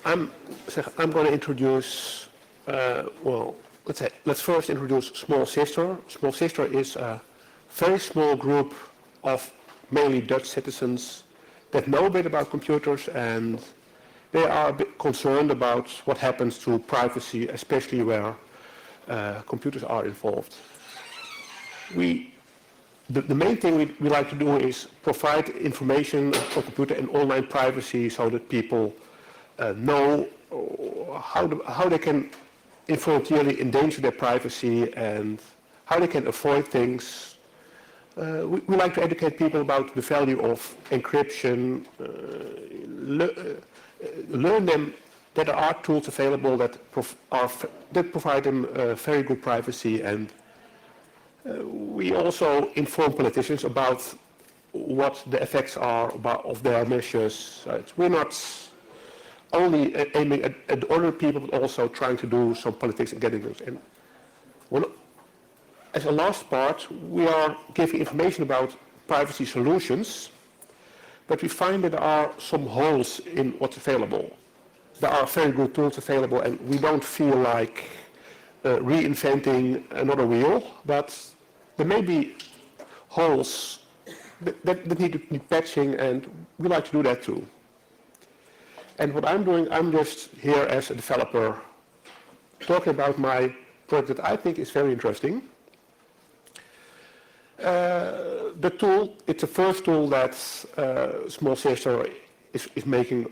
I'm going to introduce, let's first introduce Small Sister. Small Sister is a very small group of mainly Dutch citizens that know a bit about computers, and they are a bit concerned about what happens to privacy, especially where computers are involved. The main thing we like to do is provide information on computer and online privacy so that people know how they can involuntarily endanger their privacy and how they can avoid things. We like to educate people about the value of encryption, learn them that there are tools available that provide them very good privacy, and we also inform politicians about what the effects are of their measures. We're not only aiming at other people, but also trying to do some politics and getting those in. As a last part, we are giving information about privacy solutions, but we find that there are some holes in what's available. There are very good tools available, and we don't feel like reinventing another wheel, but there may be holes that need to be patching, and we like to do that too. And what I'm doing, I'm just here as a developer talking about my project that I think is very interesting. The tool, it's the first tool that Small Sister is making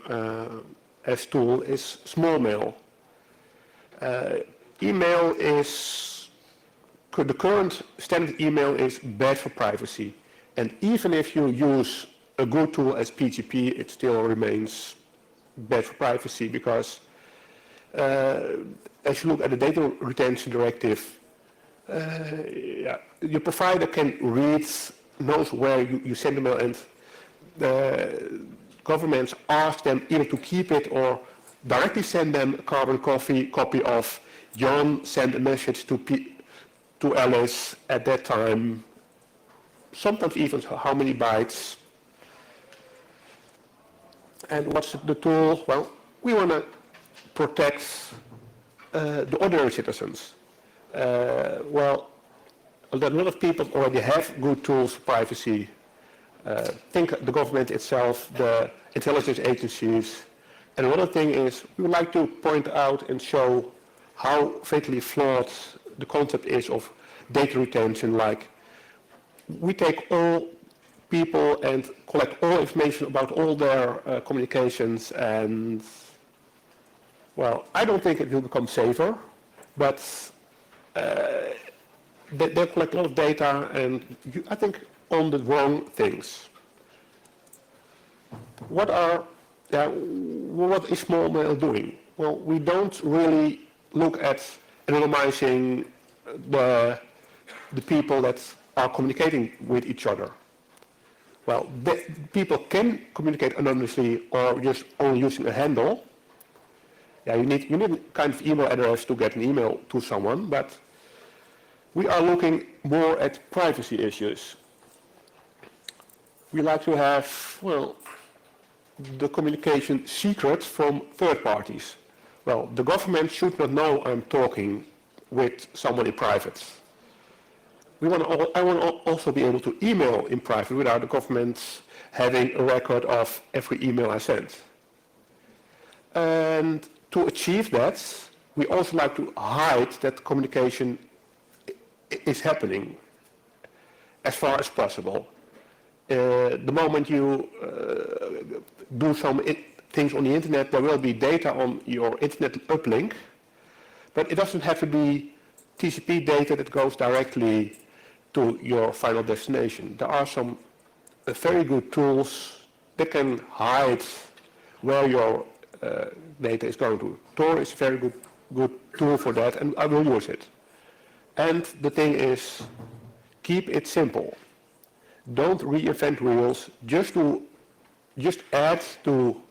as tool is SmallMail. Email is, the current standard email is bad for privacy. And even if you use a good tool as PGP, it still remains bad for privacy because as you look at the data retention directive, your provider can read, knows where you send the mail, and the governments ask them either to keep it or directly send them a carbon copy of John sent a message to Alice at that time, sometimes even how many bytes. And what's the tool? Well, we want to protect the ordinary citizens. Well, a lot of people already have good tools for privacy. Think the government itself, the intelligence agencies. And another thing is we would like to point out and show how fatally flawed the concept is of data retention. Like, we take all people and collect all information about all their communications, and well, I don't think it will become safer, but they collect a lot of data, and I think on the wrong things. What is SmallMail doing? Well, we don't really look at anonymizing the people that are communicating with each other. Well, people can communicate anonymously or just only using a handle. Yeah, you need a kind of email address to get an email to someone, but we are looking more at privacy issues. We like to have, well, the communication secret from third parties. Well, the government should not know I'm talking with someone in private. I want to also be able to email in private without the government having a record of every email I send. And to achieve that, we also like to hide that communication is happening as far as possible. The moment you do some things on the internet, there will be data on your internet uplink, but it doesn't have to be TCP data that goes directly to your final destination. There are some very good tools that can hide where your data is going to. Tor is a very good tool for that, and I will use it. And the thing is, keep it simple. Don't reinvent wheels. Just add to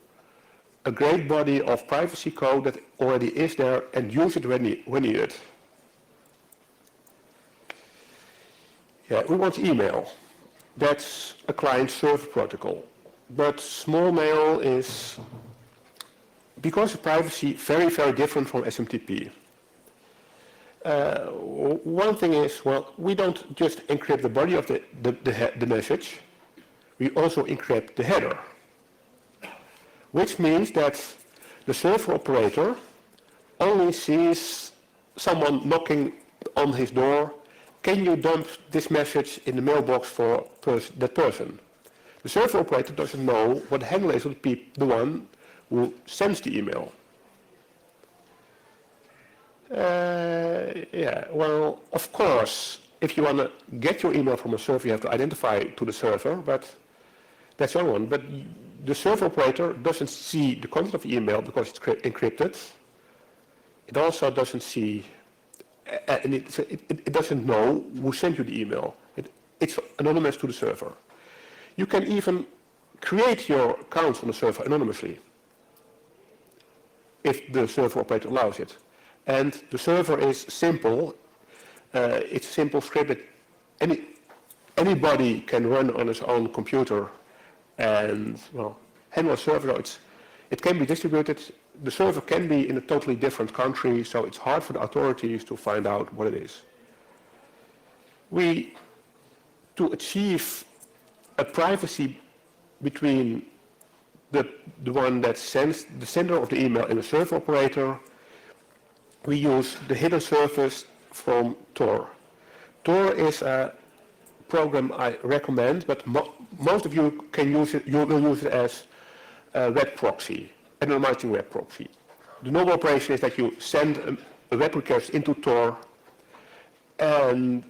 a great body of privacy code that already is there and use it when needed. Yeah, we want email. That's a client-server protocol. But SmallMail is because of privacy, very, very different from SMTP. One thing is, well, we don't just encrypt the body of the message, we also encrypt the header, which means that the server operator only sees someone knocking on his door, can you dump this message in the mailbox for that person? The server operator doesn't know what the handler is of the one who sends the email. Yeah, well, of course, if you want to get your email from a server, you have to identify to the server, but that's one one. But the server operator doesn't see the content of the email because it's encrypted. It also doesn't see, and it doesn't know who sent you the email. It's anonymous to the server. You can even create your accounts on the server anonymously, if the server operator allows it. And the server is simple. It's a simple script that anybody can run on his own computer and, well, handle a server. It can be distributed. The server can be in a totally different country, so it's hard for the authorities to find out what it is. To achieve a privacy between the one that sends the sender of the email and the server operator, we use the hidden service from Tor. Tor is a program I recommend, but most of you can use it. You will use it as a web proxy, anonymizing web proxy. The normal operation is that you send a web request into Tor, and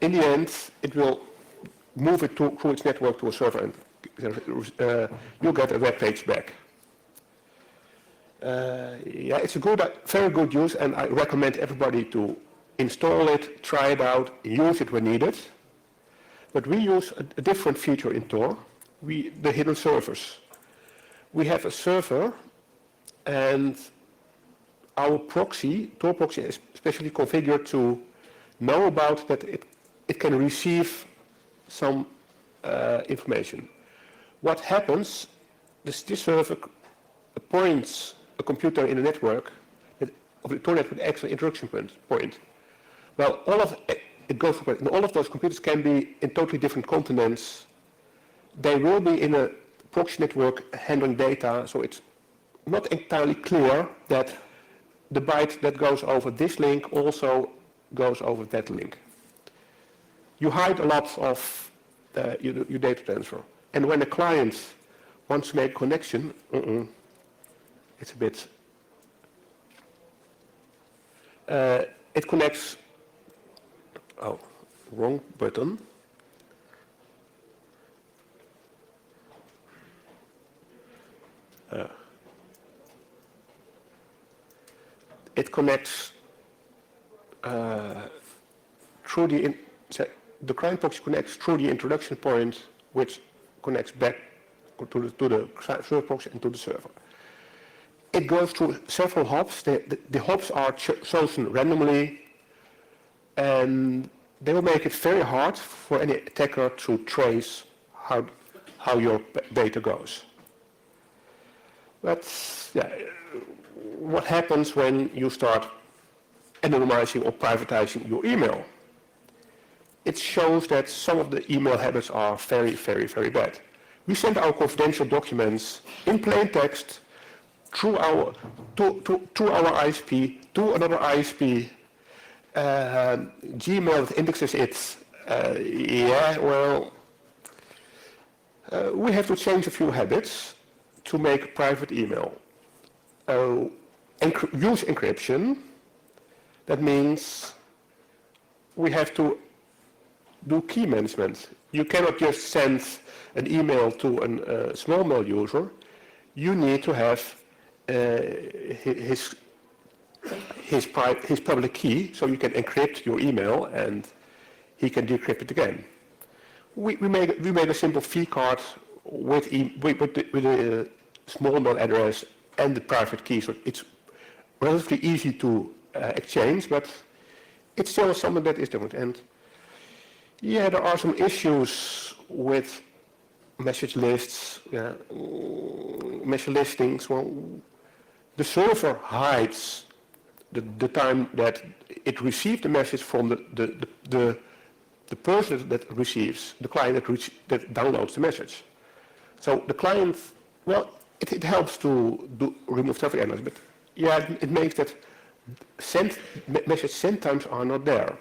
in the end, it will move it through its network to a server, and you'll get a web page back. Yeah, it's a very good use, and I recommend everybody to install it, try it out, use it when needed. But we use a different feature in Tor, the hidden servers. We have a server, and our proxy, Tor proxy, is specially configured to know about that it can receive some information. What happens, this server points a computer in a network of the Tor network actually introduction point. Well, it goes for it, and all of those computers can be in totally different continents. They will be in a proxy network handling data, so it's not entirely clear that the byte that goes over this link also goes over that link. You hide a lot of your data transfer. And when a client wants to make a connection, it's a bit... it connects... Oh, wrong button. It connects through the client proxy connects through the introduction point, which connects back to the server proxy and to the server. It goes through several hops. The hops are chosen randomly, and they will make it very hard for any attacker to trace how your data goes. But yeah, what happens when you start anonymizing or privatizing your email? It shows that some of the email habits are very, very, very bad. We send our confidential documents in plain text through our ISP to another ISP. Gmail indexes it. Yeah, well, we have to change a few habits to make a private email. Use encryption. That means we have to do key management. You cannot just send an email to a SmallMail user. You need to have his public key, so you can encrypt your email and he can decrypt it again. We made a simple fee card with the SmallMail address and the private key, so it's relatively easy to exchange, but it's still something that is different. And yeah, there are some issues with message lists, message listings. Well, the server hides the time that it received the message from the person that receives, the client that downloads the message. So the client, well, it helps to remove traffic errors, but yeah, it makes that message send times are not there.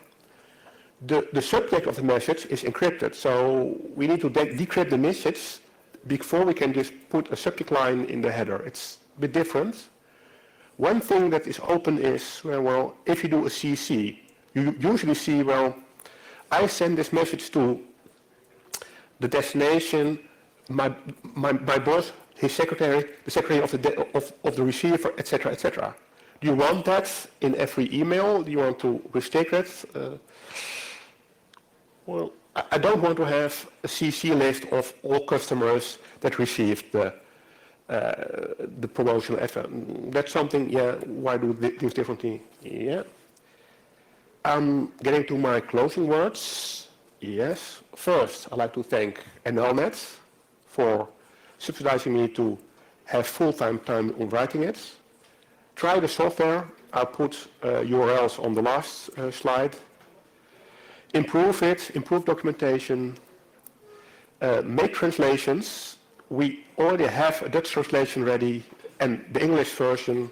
The subject of the message is encrypted, so we need to decrypt the message before we can just put a subject line in the header. It's a bit different. One thing that is open is, well, if you do a CC, you usually see, well, I send this message to the destination, my boss, his secretary, the secretary of the receiver, etc., etc. Do you want that in every email? Do you want to restrict it? Well, I don't want to have a CC list of all customers that received the promotional offer. That's something, yeah, why do things differently? Yeah. I'm getting to my closing words. Yes. First, I'd like to thank NLNet for subsidizing me to have full-time time on writing it. Try the software. I'll put URLs on the last slide. Improve it, improve documentation, make translations. We already have a Dutch translation ready and the English version.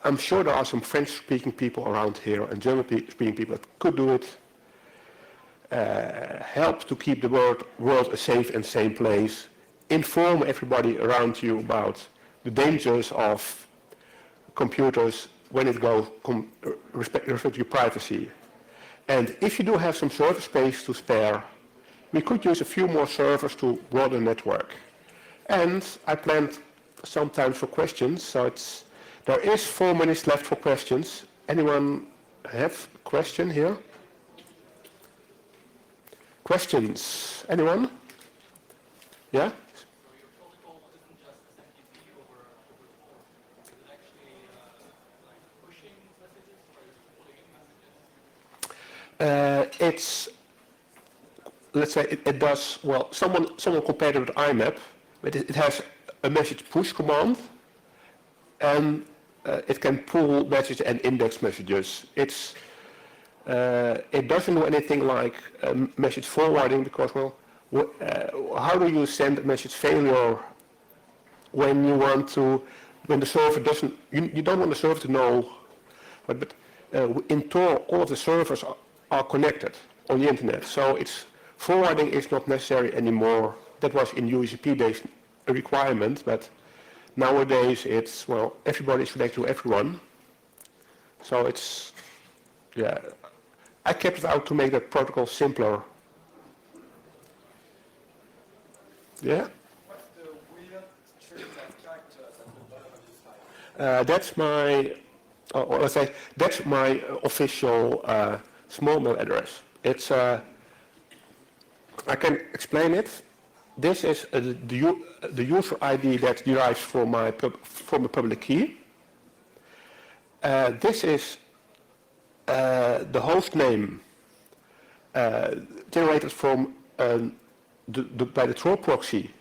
I'm sure there are some French-speaking people around here and German-speaking people that could do it. Help to keep the world a safe and sane place. Inform everybody around you about the dangers of computers when it goes respect your privacy. And if you do have some server space to spare, we could use a few more servers to broaden the network. And I planned some time for questions, so there is 4 minutes left for questions. Anyone have a question here? Questions? Anyone? Yeah? It's, let's say, it does, well, someone compared it with IMAP, but it has a message push command, and it can pull messages and index messages. It doesn't do anything like message forwarding because, well, how do you send a message failure when you want to, when the server doesn't, you don't want the server to know, but in Tor, all of the servers are connected on the internet, so forwarding is not necessary anymore. That was in UECP days a requirement, but nowadays it's, well, everybody is connected to everyone. So it's, yeah, I kept it out to make that protocol simpler. Yeah? What's the weird string of characters at the bottom of the slide? That's my, or let's say, that's my official SmallMail address. It's, I can explain it. This is the user ID that derives from a public key. This is the host name generated from by the Tor proxy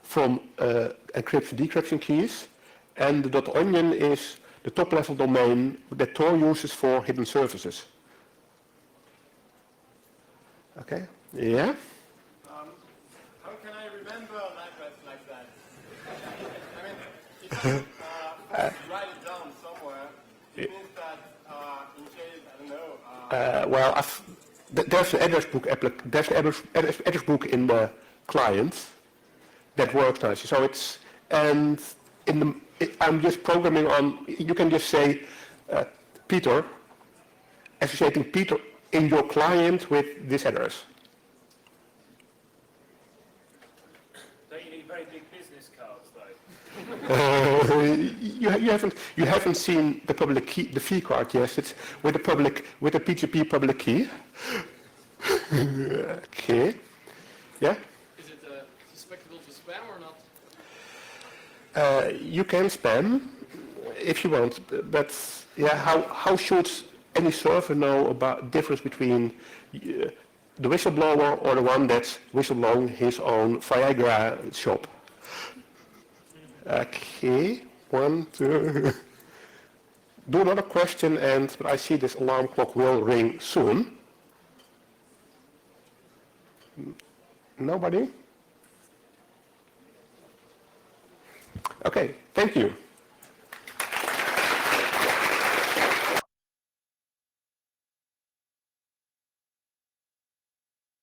from encryption-decryption keys, and the .onion is the top-level domain that Tor uses for hidden services. Okay. Yeah. How can I remember an address like that? I mean, if I write it down somewhere, it means that in case, I don't know. Well, there's an address book. There's an address book in the client that works nicely. So it's, and I'm just programming on. You can just say Peter, associating Peter in your client with this address. Don't you need very big business cards, though? You haven't seen the public key, the fee card. Yes, it's with the PGP public key. Okay. Yeah. Is it suspectable to spam or not? You can spam if you want, but yeah, how should any server know about the difference between the whistleblower or the one that's whistleblowing his own Viagra shop? Okay. 1, 2. Do another question, but I see this alarm clock will ring soon. Nobody? Okay, thank you.